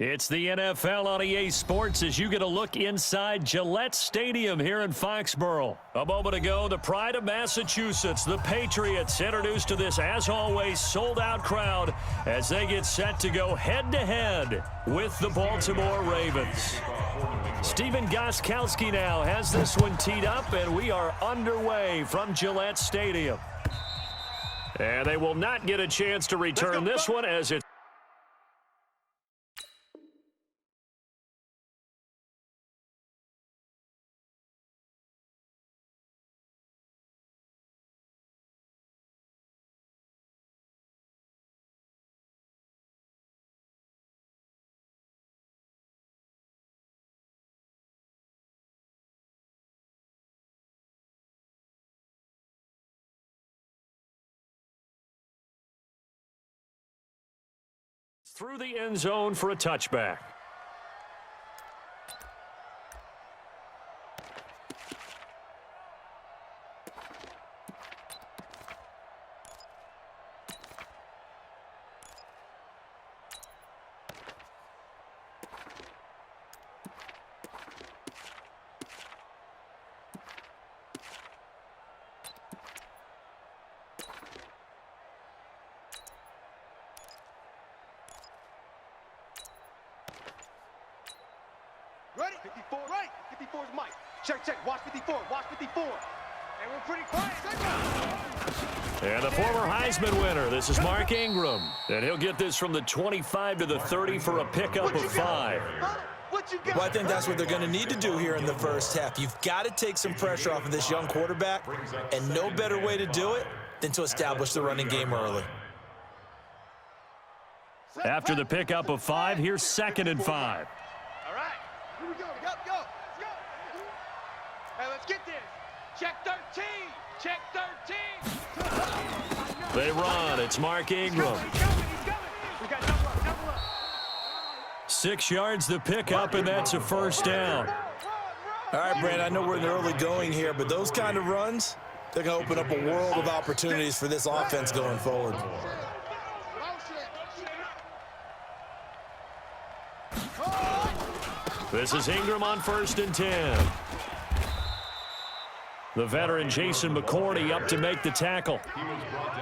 It's the NFL on EA Sports as you get a look inside Gillette Stadium here in Foxborough. A moment ago, the pride of Massachusetts, the Patriots, introduced to this, as always, sold-out crowd as they get set to go head-to-head with the Baltimore Ravens. Stephen Gostkowski now has this one teed up, and we are underway from Gillette Stadium. And they will not get a chance to return this one as it's through the end zone for a touchback. Ready? 54, right. 54 is Mike. Check. Watch 54. Watch 54. And we're pretty quiet. And the former Heisman winner, this is Mark Ingram. And he'll get this from the 25 to the 30 for a pickup of 5. Well, I think that's what they're going to need to do here in the first half. You've got to take some pressure off of this young quarterback, and no better way to do it than to establish the running game early. After the pickup of 5, here's 2nd and 5. All right. Here we go. Let's go. Hey, let's get this. Check 13. Check 13. They run. It's Mark Ingram. He's coming. We got double up. 6 yards the pickup, and that's a first down. All right, Brandon, I know we're in the early going here, but those kind of runs, they're going to open up a world of opportunities for this offense going forward. This is Ingram on 1st and 10. The veteran Jason McCourty up to make the tackle.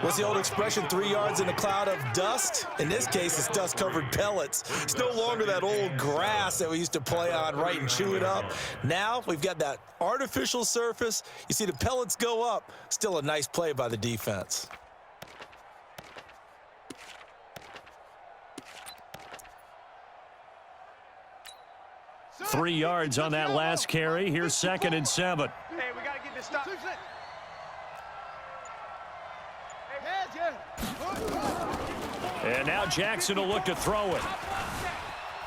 What's the old expression, 3 yards in a cloud of dust? In this case, it's dust-covered pellets. It's no longer that old grass that we used to play on, right, and chew it up. Now we've got that artificial surface. You see the pellets go up. Still a nice play by the defense. Three yards on that last carry. Here's 2nd and 7. Hey, we got to get this stop. And now Jackson will look to throw it.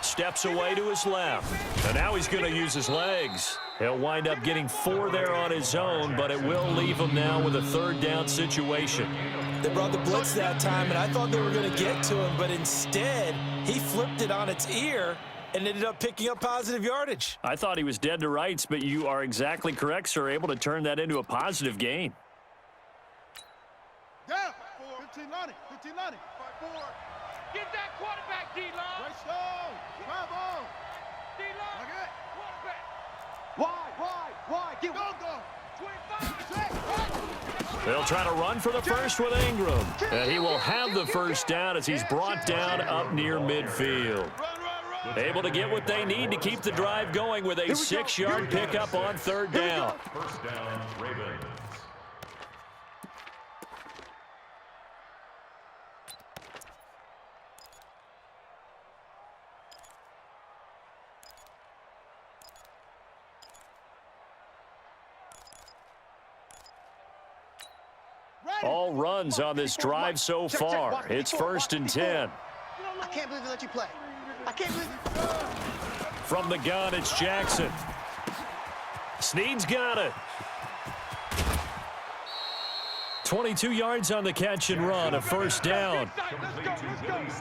Steps away to his left. And now he's going to use his legs. He'll wind up getting 4 there on his own, but it will leave him now with a 3rd down situation. They brought the blitz that time, and I thought they were going to get to him, but instead he flipped it on its ear and ended up picking up positive yardage. I thought he was dead to rights, but you are exactly correct, sir. Able to turn that into a positive gain. Down. 15-90. 5-4. Get that quarterback, D-Long. Right stone. Bravo. D-Long. Okay. Quarterback. Wide. Get go. 25. They'll try to run for the first with Ingram. And he will have the first down as he's brought down up near midfield. Able to get what they need to keep the drive going with a 6-yard pickup on 3rd down. First down, Ravens. All runs on this drive so far. It's 1st and 10. I can't believe they let you play. I can't believe. From the gun, it's Jackson. Snead's got it. 22 yards on the catch and run, a first down.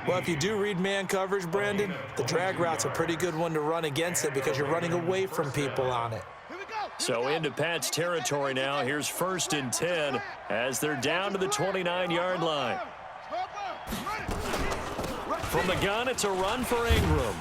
Well, if you do read man coverage, Brandon, the drag route's a pretty good one to run against it because you're running away from people on it. So into Pat's territory now. Here's 1st and 10 as they're down to the 29-yard line. From the gun, it's a run for Ingram.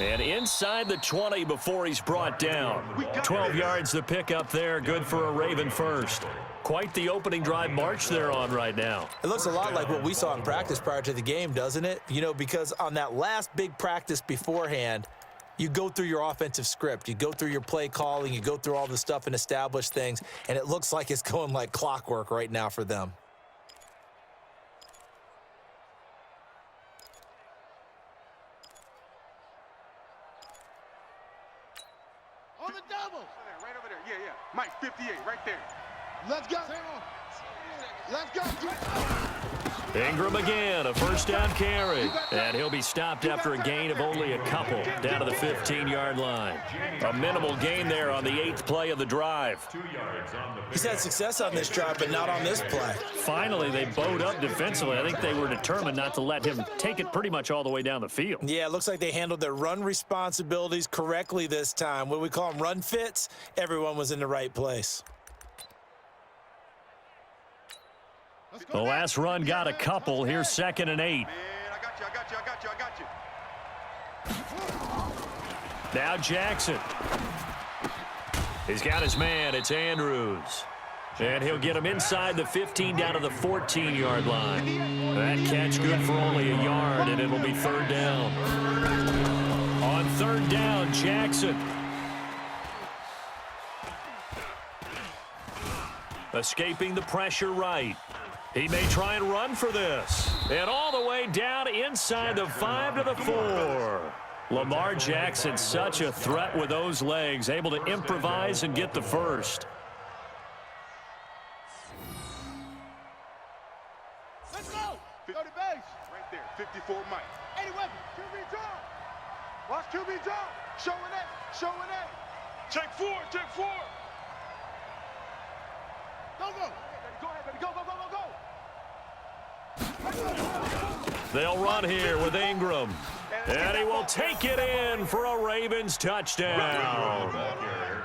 And inside the 20 before he's brought down. 12 yards to pick up there. Good for a Raven first. Quite the opening drive march they're on right now. It looks a lot like what we saw in practice prior to the game, doesn't it? You know, because on that last big practice beforehand, you go through your offensive script. You go through your play calling. You go through all the stuff and establish things. And it looks like it's going like clockwork right now for them. On the double. Right over there. Yeah. Mike, 58, right there. Let's go. Let's go. Ingram again, a first down carry. And he'll be stopped after a gain of only a couple down to the 15-yard line. A minimal gain there on the 8th play of the drive. He's had success on this drive, but not on this play. Finally, they bowed up defensively. I think they were determined not to let him take it pretty much all the way down the field. Yeah, it looks like they handled their run responsibilities correctly this time. What we call them run fits, everyone was in the right place. The last run got a couple. Here's 2nd and 8. Man, I got you. Now Jackson. He's got his man. It's Andrews. And he'll get him inside the 15 down to the 14-yard line. That catch good for only a yard, and it'll be 3rd down. On 3rd down, Jackson. Escaping the pressure right. He may try and run for this. And all the way down inside the 5 to the 4. Lamar Jackson, such a threat with those legs, able to improvise and get the first. Let's go. Go to base. Right there, 54, Mike. 80 weapon. QB draw. Watch QB draw. Showing it. Check 4. Go. Go ahead, baby. Go. They'll run here with Ingram. And he will take it in for a Ravens touchdown.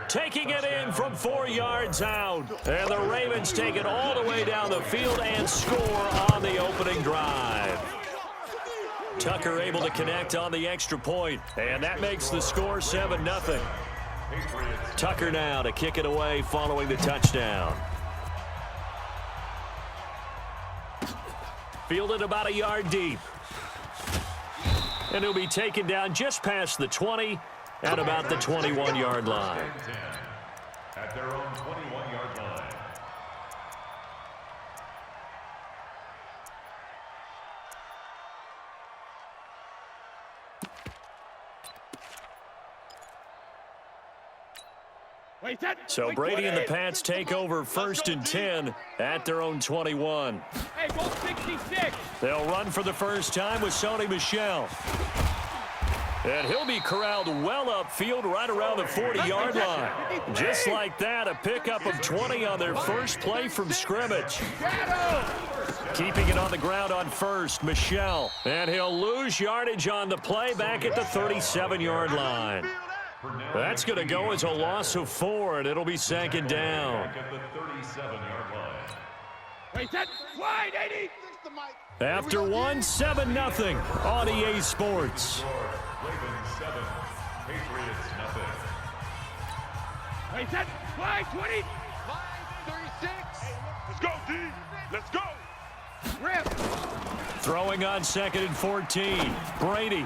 Taking it in from 4 yards out. And the Ravens take it all the way down the field and score on the opening drive. Tucker able to connect on the extra point. And that makes the score 7-0. Tucker now to kick it away following the touchdown. Fielded about a yard deep. And he'll be taken down just past the 20 at about the 21-yard line. At their own 21-yard line. So Brady and the Pats take over 1st and 10 at their own 21. Hey, ball 66. They'll run for the first time with Sony Michel. And he'll be corralled well upfield right around the 40-yard line. Just like that, a pickup of 20 on their first play from scrimmage. Keeping it on the ground on first, Michel. And he'll lose yardage on the play back at the 37-yard line. That's going to go as a loss of 4, and it'll be 2nd down. At the 37-yard line. Wait, that wide 80. After 7-0 on EA Sports. Ravens 7, Patriots nothing. Wait, that wide 20. Line 36. Let's go, D. Let's go. Rip. Throwing on 2nd and 14. Brady.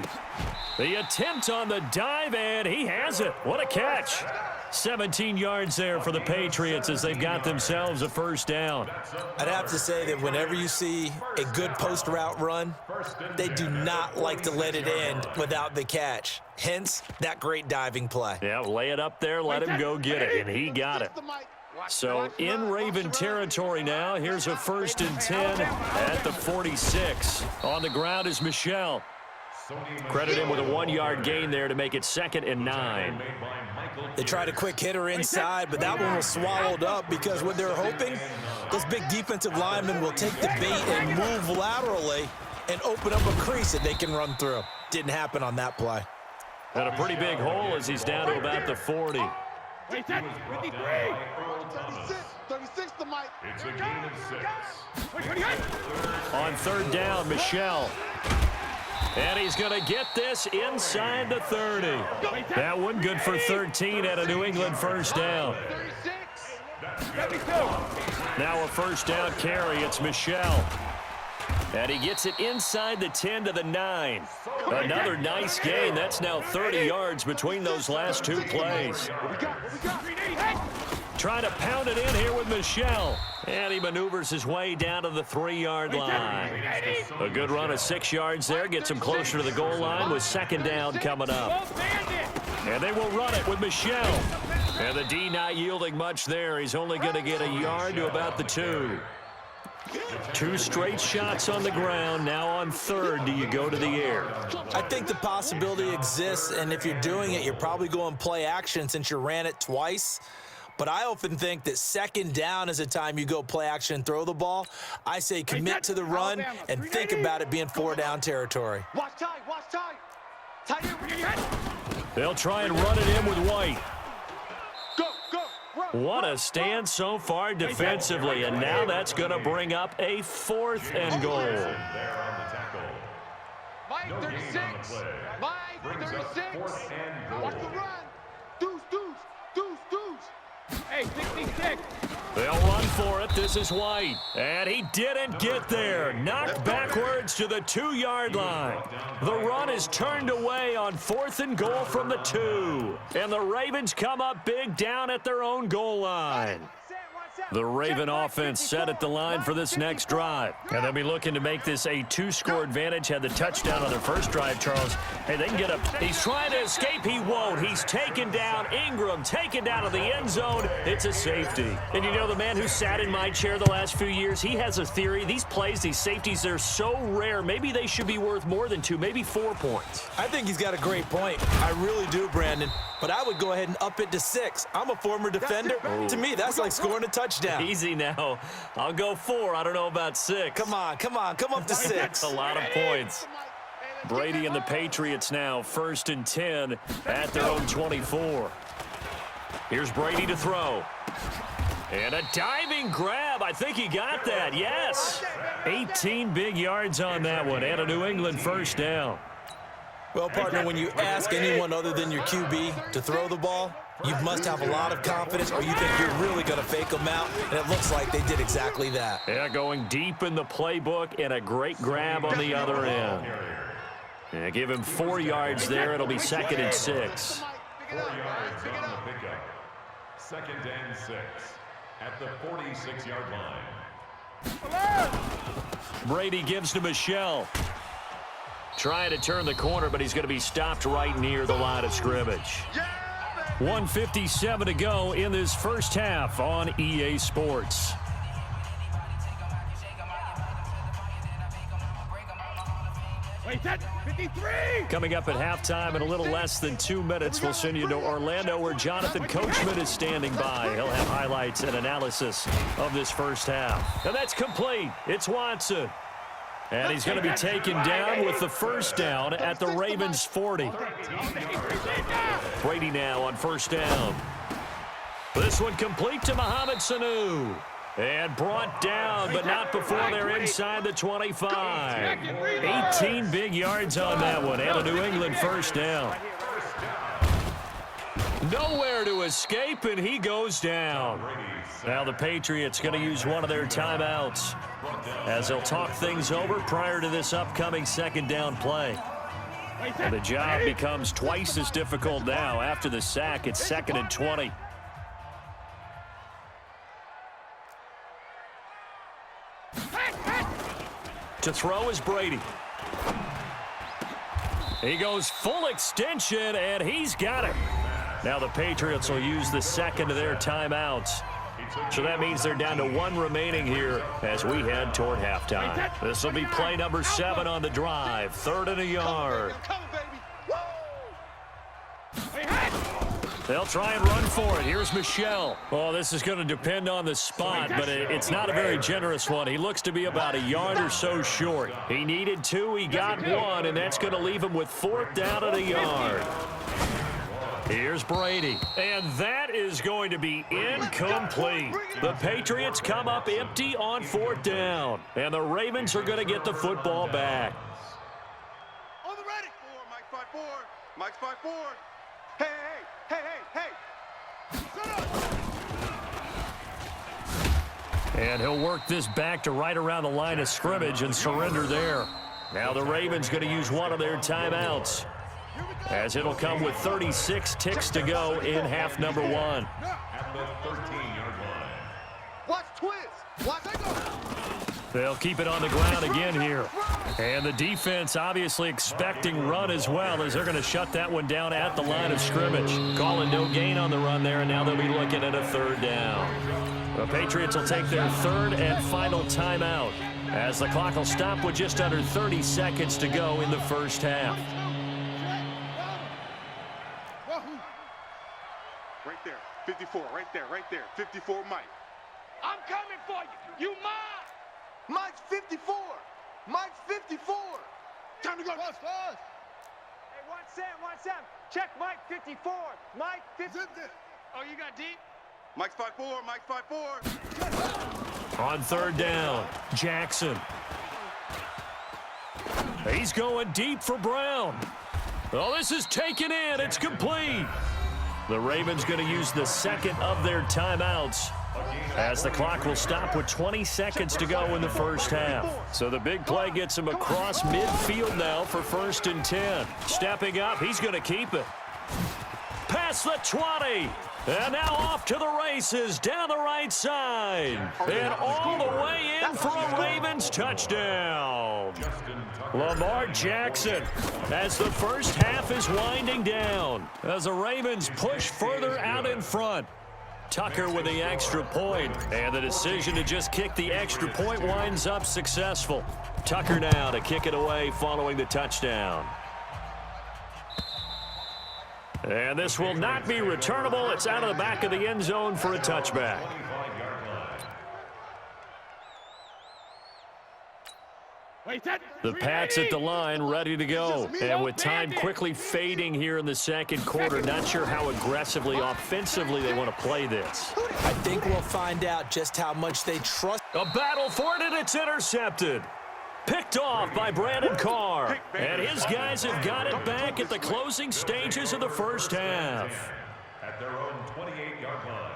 The attempt on the dive, and he has it. What a catch. 17 yards there for the Patriots as they've got themselves a first down. I'd have to say that whenever you see a good post route run, they do not like to let it end without the catch. Hence, that great diving play. Yeah, lay it up there, let him go get it, and he got it. So in Raven territory now, here's a 1st and 10 at the 46. On the ground is Michel. Credit him with a 1-yard gain there to make it 2nd and 9. They tried a quick hitter inside, but that one was swallowed up because what they're hoping, those big defensive linemen will take the bait and move laterally and open up a crease that they can run through. Didn't happen on that play. And a pretty big hole as he's down to about the 40. Wait, that 53. 36 to Mike. It's a gain of 6. On 3rd down, Michel. And he's going to get this inside the 30. That one good for 13 at a New England first down. Now a first down carry. It's Michel. And he gets it inside the 10 to the 9. Another nice gain. That's now 30 yards between those last two plays. Trying to pound it in here with Michel. And he maneuvers his way down to the 3-yard line. A good run of 6 yards there. Gets him closer to the goal line with second down coming up. And they will run it with Michel. And the D not yielding much there. He's only going to get a yard to about the 2. 2 straight shots on the ground. Now on third, do you go to the air? I think the possibility exists, and if you're doing it, you're probably going play action since you ran it twice. But I often think that second down is a time you go play action and throw the ball. I say commit to the run and think about it being 4-down territory. Watch tight, watch tight. They'll try and run it in with White. Go, go, run. What a stand so far defensively, and now that's going to bring up a 4th and goal. There on the tackle. Mike, No gain on the 36. play. Mike, Brings up 36. 4th and goal. Watch the run. Deuce, deuce, deuce, deuce. Hey, 66. They'll run for it. This is White. And he didn't get there. Knocked backwards to the 2-yard line. The run is turned away on 4th and goal from the 2. And the Ravens come up big down at their own goal line. The Raven offense set at the line for this next drive. And they'll be looking to make this a 2-score advantage. Had the touchdown on their first drive, Charles. Hey, they can get up. He's trying to escape. He won't. He's taken down. Ingram taken down to the end zone. It's a safety. And you know, the man who sat in my chair the last few years, he has a theory. These plays, these safeties, they're so rare. Maybe they should be worth more than 2, maybe 4 points. I think he's got a great point. I really do, Brandon. But I would go ahead and up it to 6. I'm a former defender. To me, that's like scoring a touchdown. Easy now. I'll go 4. I don't know about 6. Come on, come on. Come up to 6. That's a lot of points. Brady and the Patriots now 1st and 10 at their own 24. Here's Brady to throw. And a diving grab. I think he got that. Yes. 18 big yards on that one and a New England first down. Well, partner, when you ask anyone other than your QB to throw the ball, you must have a lot of confidence or you think you're really going to fake them out, and it looks like they did exactly that. Yeah, going deep in the playbook and a great grab on the other end. Yeah, give him 4 yards there. It'll be 2nd and 6. 4 yards on the pickup. 2nd and 6 at the 46-yard line. Brady gives to Michel. Trying to turn the corner, but he's going to be stopped right near the line of scrimmage. 1:57 to go in this first half on EA Sports. Wait, that's 53. Coming up at halftime in a little less than 2 minutes, we'll send you to Orlando where Jonathan Coachman is standing by. He'll have highlights and analysis of this first half. And that's complete. It's Watson. And he's going to be taken down with the first down at the Ravens' 40. Brady now on first down. This one complete to Mohamed Sanu. And brought down, but not before they're inside the 25. 18 big yards on that one, and a New England first down. Nowhere to escape, and he goes down. Now the Patriots going to use one of their timeouts as they'll talk things over prior to this upcoming second down play. And the job becomes twice as difficult now. After the sack, it's 2nd and 20. To throw is Brady. He goes full extension, and he's got it. Now the Patriots will use the second of their timeouts. So that means they're down to 1 remaining here as we head toward halftime. This will be play number 7 on the drive. 3rd and a yard. They'll try and run for it. Here's Michel. Oh, this is going to depend on the spot, but it's not a very generous one. He looks to be about a yard or so short. He needed 2. He got 1, and that's going to leave him with 4th down at a yard. Here's Brady, and that is going to be incomplete. The Patriots come up empty on 4th down, and the Ravens are going to get the football back. 5'4". Mike's 5'4". Hey, hey, hey, hey, hey. And he'll work this back to right around the line of scrimmage and surrender there. Now the Ravens going to use one of their timeouts, as it'll come with 36 ticks to go in half number one. At the 13-yard line. Watch twist. Watch they go. They'll keep it on the ground again here. And the defense obviously expecting run as well, as they're going to shut that one down at the line of scrimmage. Calling no gain on the run there, and now they'll be looking at a third down. The Patriots will take their third and final timeout, as the clock will stop with just under 30 seconds to go in the first half. Right there. 54. Right there. Right there. 54 Mike. I'm coming for you. You mine. Mike's 54. Mike's 54. Time to go. Fast. Hey, 1 7. Check Mike 54. Mike 54. Oh, you got deep? Mike's 5'4". Mike's 5'4". On third down, Jackson. He's going deep for Brown. Oh, this is taken in. It's complete. The Ravens going to use the second of their timeouts, as the clock will stop with 20 seconds to go in the first half. So the big play gets him across midfield now for 1st and 10. Stepping up, he's going to keep it. Past the 20. And now off to the races down the right side. And all the way in for a Ravens touchdown. Lamar Jackson, as the first half is winding down, as the Ravens push further out in front. Tucker with the extra point, and the decision to just kick the extra point winds up successful. Tucker now to kick it away following the touchdown. And this will not be returnable. It's out of the back of the end zone for a touchback. The Pats at the line, ready to go. And with time quickly fading here in the second quarter, not sure how aggressively, offensively they want to play this. I think we'll find out just how much they trust. A battle for it, and it's intercepted. Picked off by Brandon Carr. And his guys have got it back at the closing stages of the first half. At their own 28-yard line.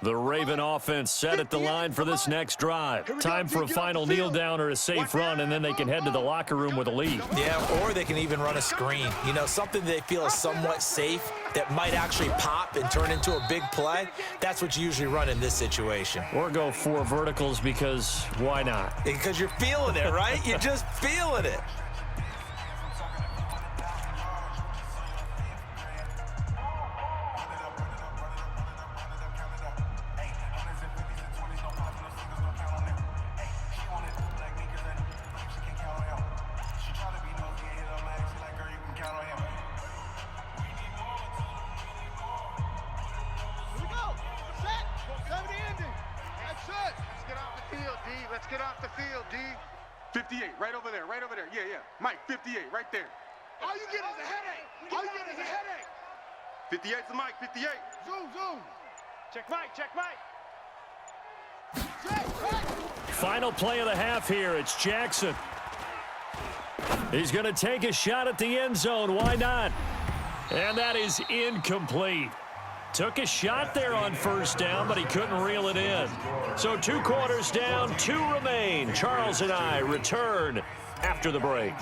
The Raven offense set at the line for this next drive. Time for a final kneel down or a safe run, and then they can head to the locker room with a lead. Yeah, or they can even run a screen. You know, something they feel is somewhat safe that might actually pop and turn into a big play. That's what you usually run in this situation. Or go 4 verticals, because why not? Because you're feeling it, right? You're just feeling it. Let's get off the field, D. 58, right over there. Yeah. Mike, 58, right there. All you get is a headache. All you get is a headache. 58's the Mike, 58. Zoom. Check Mike. Final play of the half here. It's Jackson. He's going to take a shot at the end zone. Why not? And that is incomplete. Took a shot there on first down, but he couldn't reel it in. So 2 quarters down, 2 remain. Charles and I return after the break.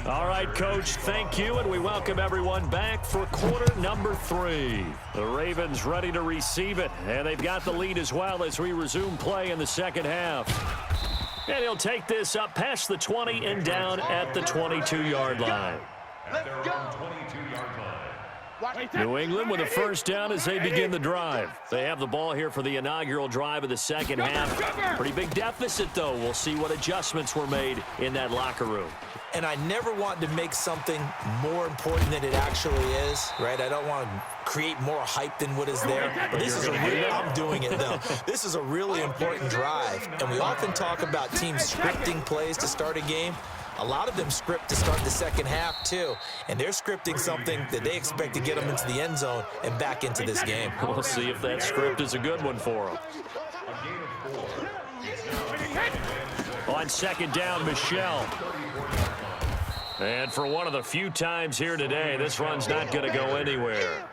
All right, Coach, thank you, and we welcome everyone back for quarter number 3. The Ravens ready to receive it, and they've got the lead as well as we resume play in the second half. And he'll take this up past the 20 and down at the 22-yard line. At their own 22-yard line. New England with a first down as they begin the drive. They have the ball here for the inaugural drive of the second half. Pretty big deficit, though. We'll see what adjustments were made in that locker room. And I never want to make something more important than it actually is, right? I don't want to create more hype than what is there. But this is I'm doing it, though. This is a really important drive. And we often talk about teams scripting plays to start a game. A lot of them script to start the second half, too. And they're scripting something that they expect to get them into the end zone and back into this game. We'll see if that script is a good one for them. A gain of 4. On second down, Michelle. And for one of the few times here today, this run's not going to go anywhere.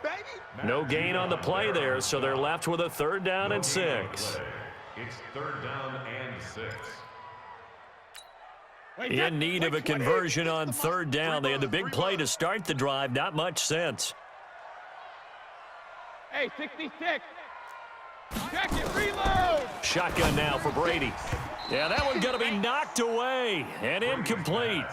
No gain on the play there, so they're left with a 3rd down and 6. It's 3rd down and 6. In need of a conversion on 3rd down. They had the big play to start the drive. Not much sense. Hey, 66. Check it, reload. Shotgun now for Brady. Yeah, that one's going to be knocked away and incomplete.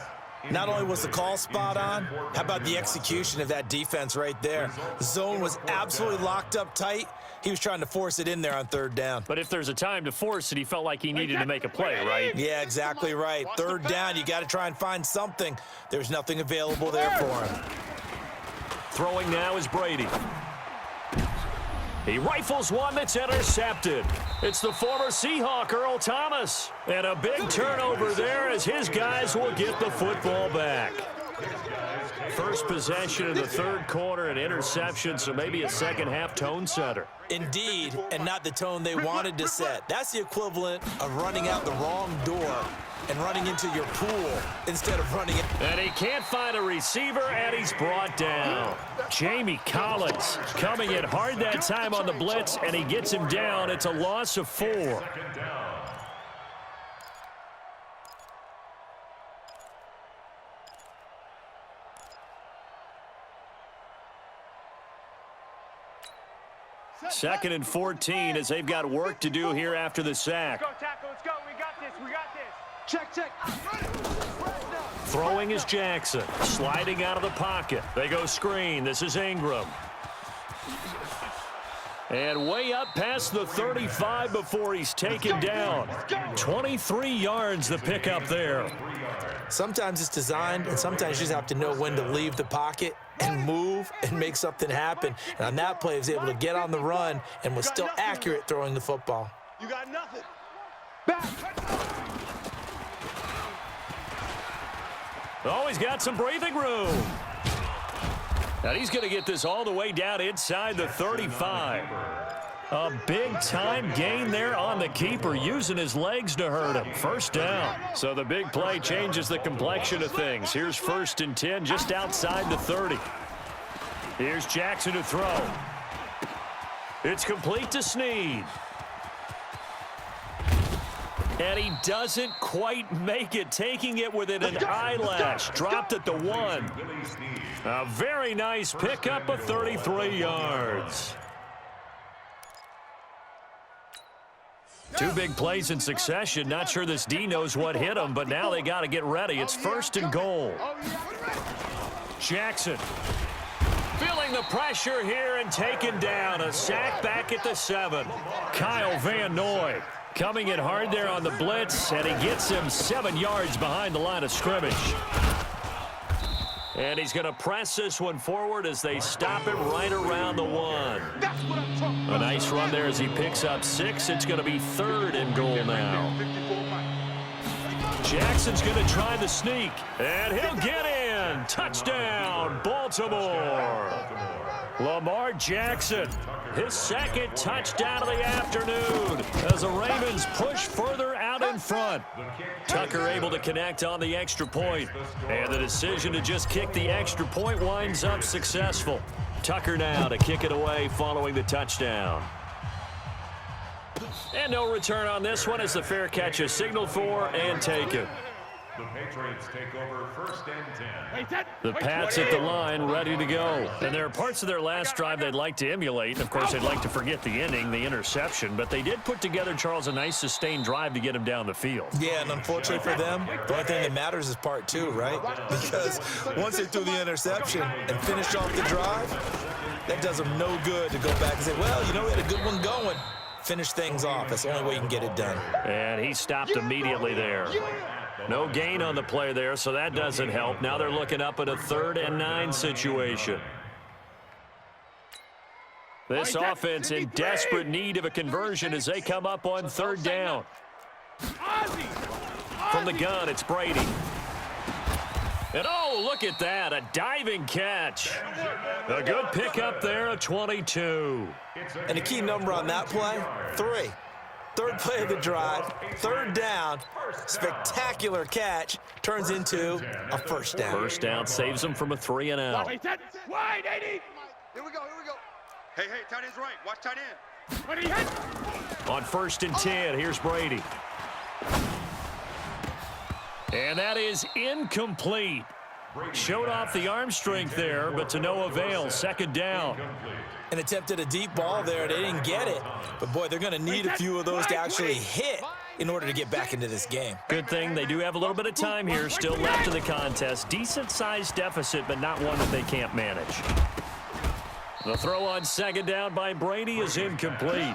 Not only was the call spot on, how about the execution of that defense right there? The zone was absolutely locked up tight. He was trying to force it in there on 3rd down. But if there's a time to force it, he felt like he needed to make a play, right? Yeah, exactly right. 3rd down, you got to try and find something. There's nothing available there for him. Throwing now is Brady. He rifles one that's intercepted. It's the former Seahawk, Earl Thomas. And a big turnover there as his guys will get the football back. First possession of the 3rd quarter, an interception, so maybe a second-half tone setter. Indeed, and not the tone they wanted to set. That's the equivalent of running out the wrong door and running into your pool instead of running it. And he can't find a receiver, and he's brought down. Jamie Collins coming in hard that time on the blitz, and he gets him down. It's a loss of 4. Second and 14 as they've got work to do here after the sack. Let's go, tackle. Let's go. We got this. We got this. Check. Throwing is Jackson. Sliding out of the pocket. They go screen. This is Ingram. And way up past the 35 before he's taken down. 23 yards the pickup there. Sometimes it's designed, and sometimes you just have to know when to leave the pocket and move and make something happen. And on that play, he was able to get on the run and was still accurate throwing the football. You got nothing. Back. Oh, he's got some breathing room. And he's going to get this all the way down inside the 35. A big-time gain there on the keeper, using his legs to hurt him. First down. So the big play changes the complexion of things. Here's 1st and 10 just outside the 30. Here's Jackson to throw. It's complete to Snead. And he doesn't quite make it, taking it within an eyelash. Dropped at the 1. A very nice pickup of 33 yards. 2 big plays in succession. Not sure this D knows what hit him, but now they got to get ready. It's 1st and goal. Jackson feeling the pressure here and taken down. A sack back at the 7. Kyle Van Noy coming in hard there on the blitz, and he gets him 7 yards behind the line of scrimmage. And he's going to press this one forward as they stop him right around the 1. A nice run there as he picks up 6. It's going to be 3rd and goal now. Jackson's going to try the sneak, and he'll get in. Touchdown, Baltimore. Lamar Jackson, his 2nd touchdown of the afternoon as the Ravens push further out in front. Tucker able to connect on the extra point, and the decision to just kick the extra point winds up successful. Tucker now to kick it away following the touchdown. And no return on this one as the fair catch is signaled for and taken. The Patriots take over 1st and 10. The Pats at the line, ready to go. And there are parts of their last drive they'd like to emulate. And, of course, they'd like to forget the ending, the interception. But they did put together, Charles, a nice sustained drive to get him down the field. Yeah, and unfortunately for them, the only thing that matters is part 2, right? Because once they threw the interception and finished off the drive, that does them no good to go back and say, well, you know, we had a good one going. Finish things off. That's the only way you can get it done. And he stopped immediately there. No gain on the play there, so that doesn't help. Now they're looking up at a 3rd and 9 situation. This offense in desperate need of a conversion as they come up on 3rd down. From the gun, it's Brady. And oh, look at that, a diving catch. A good pickup there, a 22. And the key number on that play, 3. third play of the drive, third down, spectacular catch, turns into a first down. First down saves them from a 3-and-out. Wide, 80. Here we go, here we go. Hey, tight end's right. Watch tight end. When he hits. On 1st and 10, here's Brady. And that is incomplete. Showed off the arm strength there, but to no avail. Second down. And attempted a deep ball there. They didn't get it. But, boy, they're going to need a few of those to actually hit in order to get back into this game. Good thing they do have a little bit of time here still left in the contest. Decent-sized deficit, but not one that they can't manage. The throw on second down by Brady is incomplete.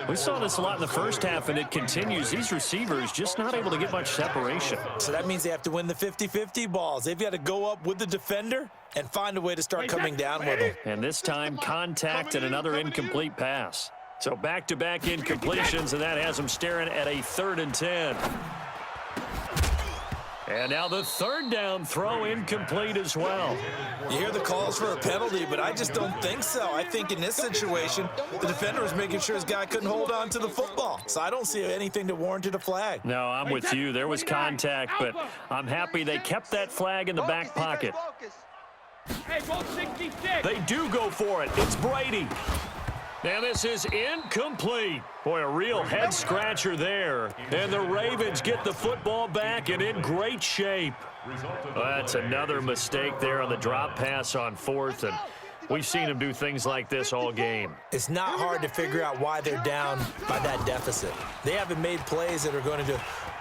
We saw this a lot in the first half, and it continues. These receivers just not able to get much separation. So that means they have to win the 50-50 balls. They've got to go up with the defender and find a way to start coming down with them. And this time, contact and another incomplete pass. So back-to-back incompletions, and that has them staring at a 3rd and 10. And now the third down throw incomplete as well. You hear the calls for a penalty, but I just don't think so. I think in this situation, the defender was making sure his guy couldn't hold on to the football. So I don't see anything that warranted a flag. No, I'm with you. There was contact, but I'm happy they kept that flag in the back pocket. Hey, ball 66. They do go for it. It's Brady. Now this is incomplete. Boy, a real head-scratcher there. And the Ravens get the football back and in great shape. That's another mistake there on the drop pass on 4th, and we've seen them do things like this all game. It's not hard to figure out why they're down by that deficit. They haven't made plays that are going to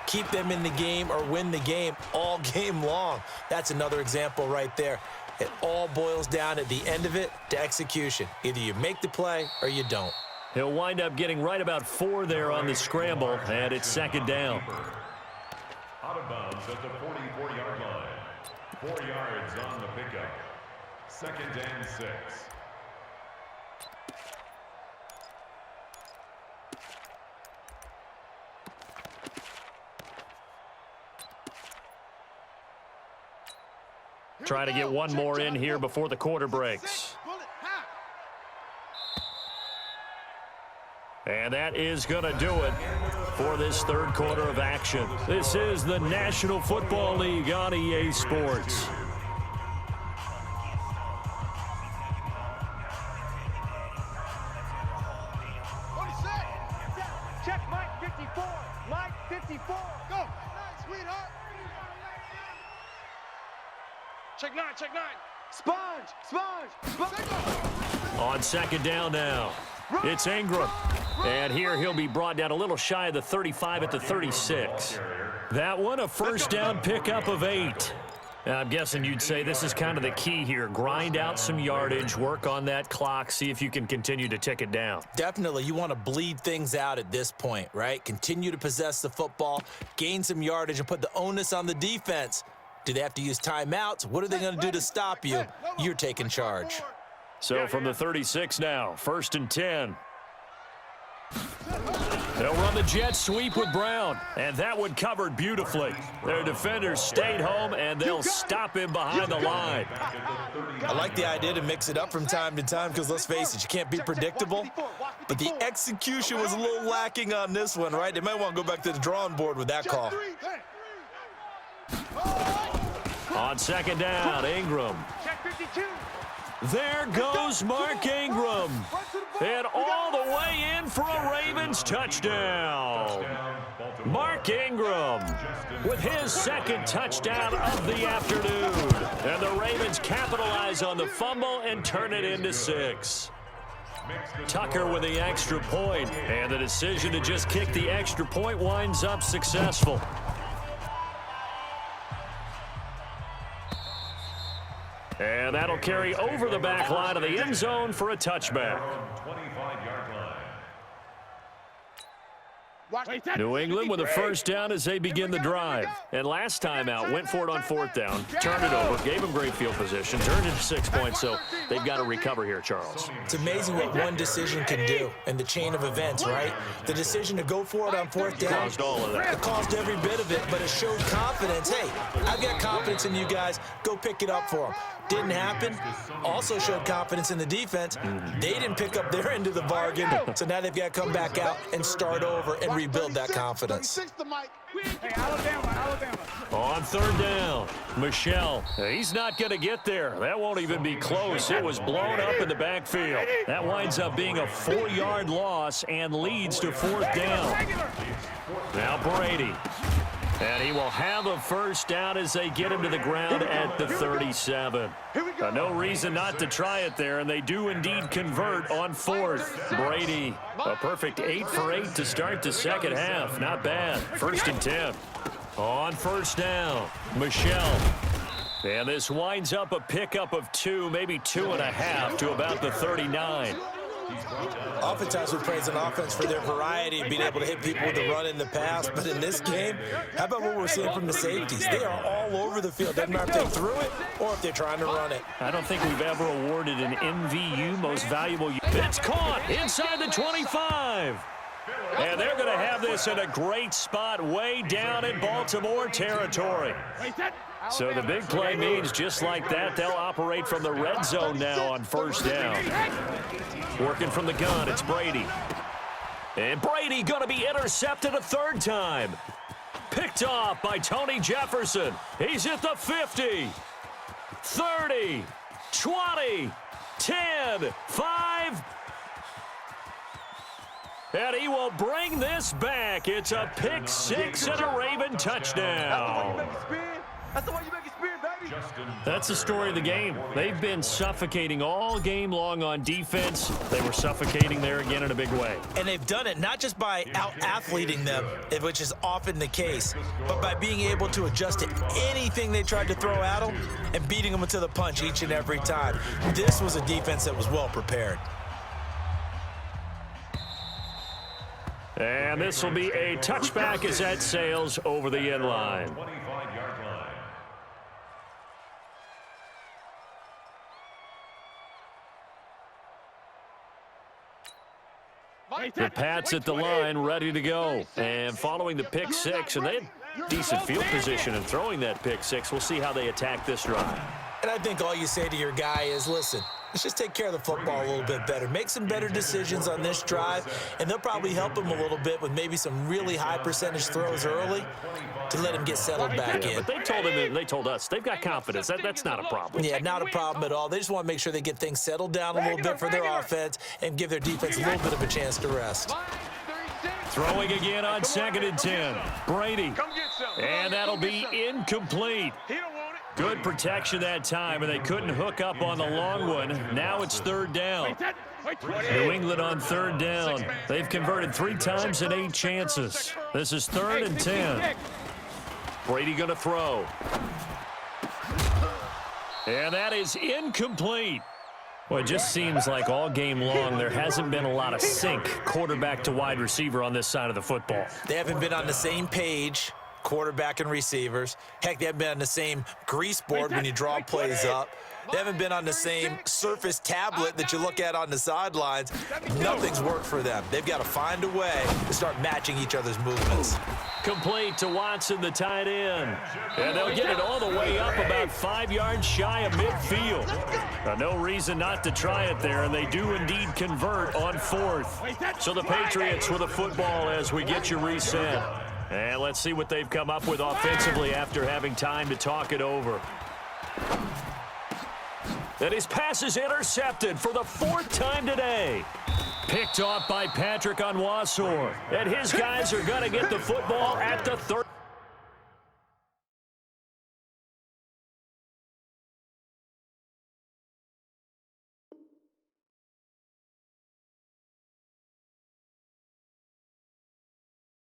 keep them in the game or win the game all game long. That's another example right there. It all boils down at the end of it to execution. Either you make the play or you don't. He'll wind up getting right about 4 there on the scramble, and it's second down. Out of bounds at the 44-yard line. 4 yards on the pickup. 2nd and 6. Try to get one more in here before the quarter breaks. And that is going to do it for this third quarter of action. This is the National Football League on EA Sports. Check Mike 54. Mike 54. Go. Nice, sweetheart. Check 9. Sponge. On second down now, it's Ingram. And here he'll be brought down a little shy of the 35 at the 36. That one, a first down pickup of 8. I'm guessing you'd say this is kind of the key here. Grind out some yardage, work on that clock, see if you can continue to tick it down. Definitely, you want to bleed things out at this point, right? Continue to possess the football, gain some yardage, and put the onus on the defense. Do they have to use timeouts? What are they going to do to stop you? You're taking charge. So from the 36 now, 1st and 10. They'll run the jet sweep with Brown, and that one covered beautifully. Their defenders stayed home, and they'll stop him behind the line. I like the idea to mix it up from time to time because, let's face it, you can't be predictable. But the execution was a little lacking on this one, right? They might want to go back to the drawing board with that call. On second down, Ingram. Check 52. There goes Mark Ingram. And all the way in for a Ravens touchdown. Mark Ingram with his second touchdown of the afternoon. And the Ravens capitalize on the fumble and turn it into 6. Tucker with the extra point, and the decision to just kick the extra point winds up successful. And that'll carry over the back line of the end zone for a touchback. New England with a first down as they begin the drive. And last time out, went for it on fourth down, turned it over, gave them great field position, turned it to 6 points, so they've got to recover here, Charles. It's amazing what one decision can do in the chain of events, right? The decision to go for it on fourth down. Caused all of that. It caused every bit of it, but it showed confidence. Hey, I've got confidence in you guys. Go pick it up for them. Didn't happen. Also showed confidence in the defense. They didn't pick up their end of the bargain, so now they've got to come back out and start over and rebuild that confidence. Hey, Alabama. On third down, Michelle. He's not going to get there. That won't even be close. It was blown up in the backfield. That winds up being a 4-yard loss and leads to fourth down. Now Brady. And he will have a first down as they get him to the ground at the 37. No reason not to try it there, and they do indeed convert on fourth. Brady, a perfect 8 for 8 to start the second half. Not bad. First and 10. On first down, Michelle. And this winds up a pickup of 2, maybe 2.5 to about the 39. Oftentimes we praise an offense for their variety of being able to hit people with the run in the pass, but in this game, how about what we're seeing from the safeties? They are all over the field. Doesn't matter if they threw it or if they're trying to run it. I don't think we've ever awarded an MVU, most valuable. It's caught inside the 25. And they're going to have this in a great spot way down in Baltimore territory. So the big play means just like that, they'll operate from the red zone now on first down. Working from the gun, it's Brady. And Brady going to be intercepted a third time. Picked off by Tony Jefferson. He's at the 50, 30, 20, 10, 5. And he will bring this back. It's a pick 6 and a Raven touchdown. That's the way you make it spin, baby. That's the story of the game. They've been suffocating all game long on defense. They were suffocating there again in a big way. And they've done it not just by out-athleting them, which is often the case, but by being able to adjust to anything they tried to throw at them and beating them to the punch each and every time. This was a defense that was well prepared. And this will be a touchback as that sails over the end line. 25-yard line. The Pats at the line, ready to go. And following the pick 6, and they had decent field position in throwing that pick 6. We'll see how they attack this drive. And I think all you say to your guy is, listen, let's just take care of the football a little bit better. Make some better decisions on this drive, and they'll probably help him a little bit with maybe some really high percentage throws early to let him get settled back in. But they told us they've got confidence. That's not a problem. Yeah, not a problem at all. They just want to make sure they get things settled down a little bit for their offense and give their defense a little bit of a chance to rest. Throwing again on 2nd and 10. Brady. And that'll be incomplete. Good protection that time, and they couldn't hook up on the long one. Now it's third down. New England on third down. They've converted 3 times in 8 chances. This is 3rd and 10. Brady going to throw. And that is incomplete. Well, it just seems like all game long there hasn't been a lot of sync quarterback to wide receiver on this side of the football. They haven't been on the same page, quarterback and receivers. Heck, they haven't been on the same grease board when you draw plays up. They haven't been on the same Surface tablet that you look at on the sidelines. Nothing's worked for them. They've got to find a way to start matching each other's movements. Complete to Watson, the tight end. And they'll get it all the way up about 5 yards shy of midfield. No reason not to try it there, and they do indeed convert on 4th. So the Patriots with a football as we get you reset. And let's see what they've come up with offensively after having time to talk it over. And his pass is intercepted for the 4th time today. Picked off by Patrick Onwuasor. And his guys are going to get the football at the 30.